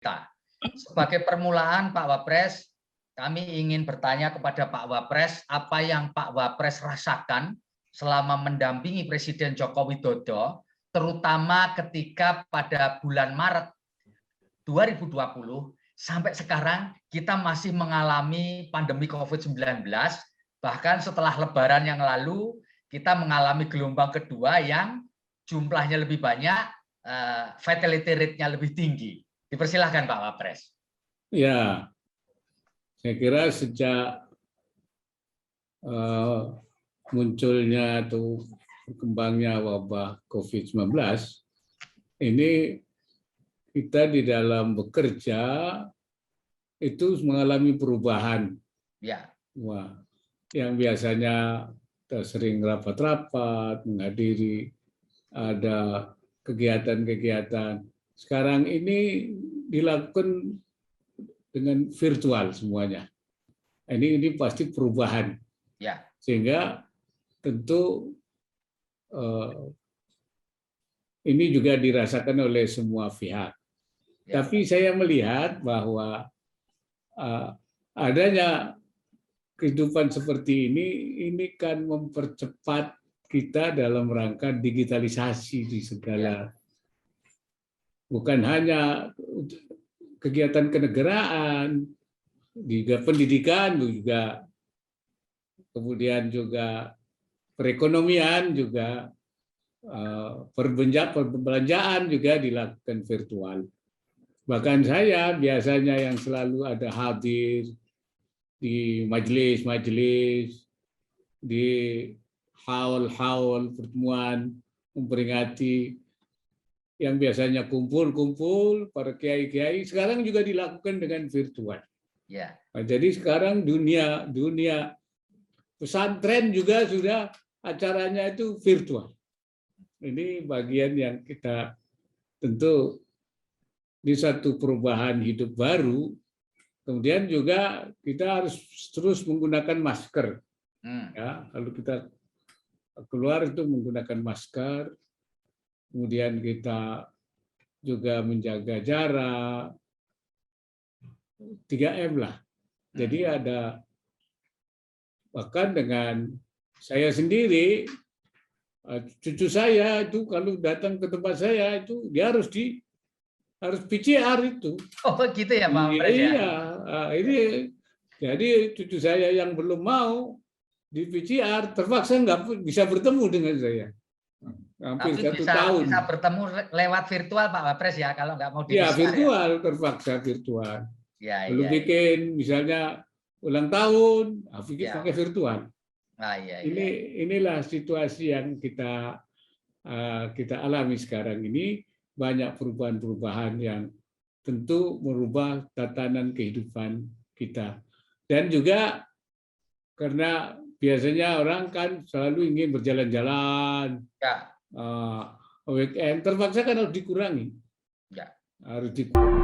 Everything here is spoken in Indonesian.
kita. Sebagai permulaan, Pak Wapres, kami ingin bertanya kepada Pak Wapres, apa yang Pak Wapres rasakan selama mendampingi Presiden Joko Widodo, terutama ketika pada bulan Maret 2020 sampai sekarang kita masih mengalami pandemi COVID-19, bahkan setelah Lebaran yang lalu kita mengalami gelombang kedua yang jumlahnya lebih banyak, fatality rate-nya lebih tinggi. Dipersilahkan Pak Wapres. Ya, saya kira sejak munculnya atau berkembangnya wabah COVID-19, ini kita di dalam bekerja itu mengalami perubahan. Ya. Wah, yang biasanya kita sering rapat-rapat, menghadiri ada kegiatan-kegiatan. Sekarang ini dilakukan dengan virtual semuanya. Ini pasti perubahan. Ya. Sehingga tentu ini juga dirasakan oleh semua pihak. Ya. Tapi saya melihat bahwa adanya kehidupan seperti ini kan mempercepat kita dalam rangka digitalisasi di segala, bukan hanya kegiatan kenegaraan, juga pendidikan juga, kemudian juga perekonomian juga, perbelanjaan juga dilakukan virtual. Bahkan saya biasanya yang selalu ada hadir di majelis-majelis, di haul-haul pertemuan memperingati yang biasanya kumpul-kumpul para kiai-kiai, sekarang juga dilakukan dengan virtual. Ya. Nah, jadi sekarang dunia pesantren juga sudah acaranya itu virtual. Ini bagian yang kita tentu di satu perubahan hidup baru. Kemudian juga kita harus terus menggunakan masker. Ya, kalau kita keluar itu menggunakan masker. Kemudian kita juga menjaga jarak, 3M lah. Jadi ada, bahkan dengan saya sendiri, cucu saya itu kalau datang ke tempat saya itu dia harus PCR itu. Oh gitu ya Pak Wapres ya? Iya, ini jadi cucu saya yang belum mau di PCR terpaksa nggak bisa bertemu dengan saya. Hampir Tapi 1 tahun. Bisa bertemu lewat virtual Pak Wapres ya, kalau nggak mau di Ya, PCR, virtual, ya? Terpaksa virtual. Ya, Belum bikin misalnya ulang tahun, pakai virtual. Inilah situasi yang kita alami sekarang ini, banyak perubahan-perubahan yang tentu merubah tatanan kehidupan kita. Dan juga karena biasanya orang kan selalu ingin berjalan-jalan, weekend, terpaksa kan harus dikurangi. Ya. Harus dikurangi.